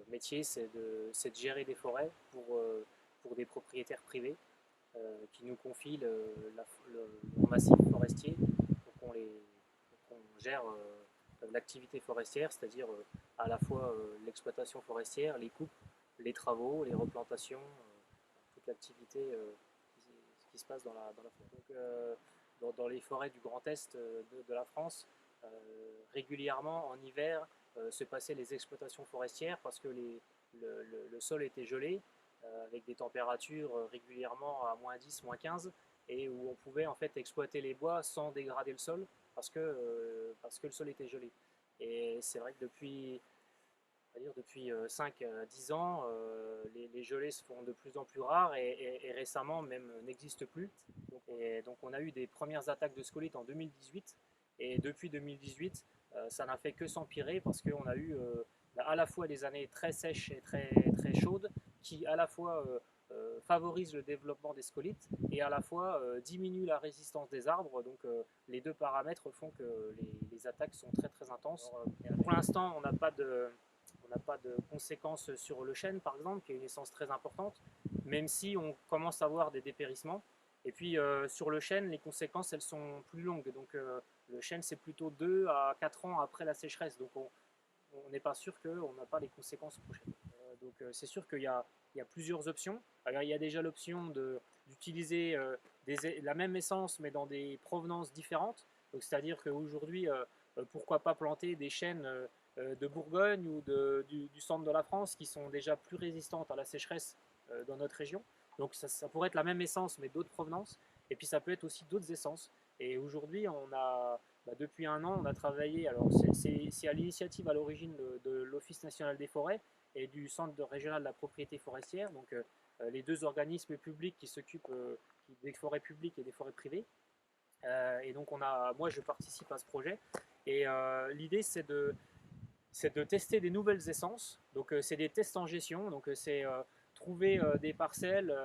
métier, c'est de gérer des forêts pour des propriétaires privés qui nous confient leur massif forestier pour qu'on gère l'activité forestière, c'est-à-dire à la fois l'exploitation forestière, les coupes, les travaux, les replantations, toute l'activité qui se passe dans la forêt. Donc, dans les forêts du Grand Est de la France, régulièrement en hiver se passaient les exploitations forestières parce que le sol était gelé avec des températures régulièrement à -10, -15 et où on pouvait en fait exploiter les bois sans dégrader le sol parce que le sol était gelé. Et c'est vrai que depuis 5 à 10 ans, les gelées se font de plus en plus rares et récemment même n'existent plus. Donc on a eu des premières attaques de scolytes en 2018 et depuis 2018, ça n'a fait que s'empirer parce qu'on a eu à la fois des années très sèches et très chaudes qui à la fois favorisent le développement des scolytes et à la fois diminuent la résistance des arbres. Donc les deux paramètres font que les attaques sont très intenses. Alors, pour l'instant, on n'a pas de conséquences sur le chêne, par exemple, qui est une essence très importante, même si on commence à voir des dépérissements. Et puis sur le chêne, les conséquences, elles sont plus longues. Donc le chêne, c'est plutôt 2 à 4 ans après la sécheresse. Donc on n'est pas sûr qu'on n'a pas les conséquences prochaines. Donc c'est sûr il y a plusieurs options. Alors, il y a déjà l'option d'utiliser la même essence, mais dans des provenances différentes. Donc c'est-à-dire qu'aujourd'hui, pourquoi pas planter des chênes de Bourgogne ou du centre de la France qui sont déjà plus résistantes à la sécheresse dans notre région. Donc ça pourrait être la même essence mais d'autres provenances. Et puis ça peut être aussi d'autres essences. Et aujourd'hui, depuis un an, on a travaillé, alors c'est à l'initiative à l'origine de l'Office national des forêts et du Centre régional de la propriété forestière, donc les deux organismes publics qui s'occupent des forêts publiques et des forêts privées. Et donc moi je participe à ce projet. Et l'idée c'est de tester des nouvelles essences. Donc c'est des tests en gestion. Donc c'est trouver des parcelles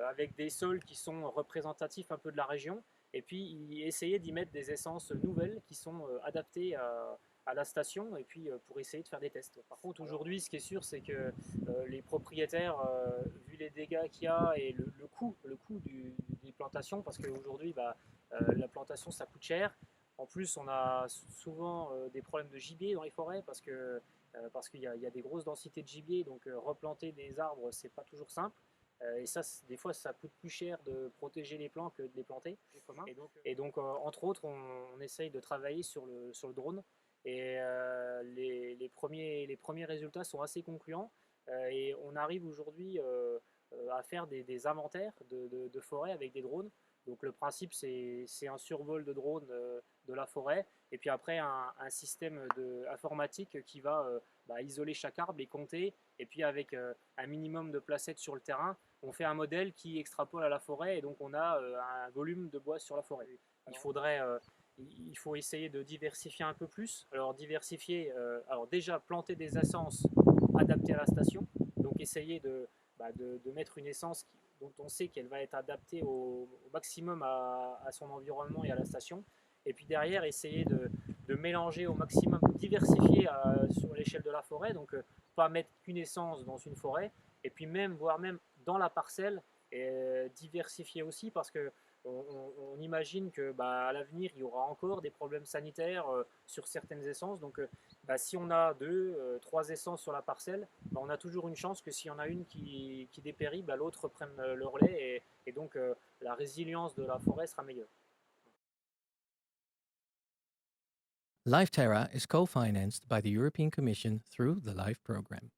avec des sols qui sont représentatifs un peu de la région et puis essayer d'y mettre des essences nouvelles qui sont adaptées à la station et puis pour essayer de faire des tests. Par contre aujourd'hui ce qui est sûr c'est que les propriétaires vu les dégâts qu'il y a et le coût des plantations parce qu'aujourd'hui la plantation ça coûte cher. En plus, on a souvent des problèmes de gibier dans les forêts parce qu'il y a des grosses densités de gibier, donc replanter des arbres, c'est pas toujours simple. Et ça, des fois, ça coûte plus cher de protéger les plants que de les planter. Et donc entre autres, on essaye de travailler sur le drone. Et les premiers résultats sont assez concluants. Et on arrive aujourd'hui à faire des inventaires de forêts avec des drones. Donc le principe, c'est un survol de drone de la forêt, et puis après un système informatique qui va isoler chaque arbre, les compter, et puis avec un minimum de placettes sur le terrain, on fait un modèle qui extrapole à la forêt, et donc on a un volume de bois sur la forêt. Il faut essayer de diversifier un peu plus. Alors diversifier, alors déjà planter des essences adaptées à la station, donc essayer de mettre une essence dont on sait qu'elle va être adaptée au maximum à son environnement et à la station. Et puis derrière, essayer de mélanger au maximum, diversifier sur l'échelle de la forêt, donc pas mettre qu'une essence dans une forêt, et puis voire même dans la parcelle, et diversifier aussi, parce que on imagine que à l'avenir, il y aura encore des problèmes sanitaires sur certaines essences. Donc, si on a trois essences sur la parcelle, on a toujours une chance que s'il y en a une qui dépérit, l'autre prenne le relais et donc la résilience de la forêt sera meilleure. LifeTerra is co financed by the European Commission through the LIFE program.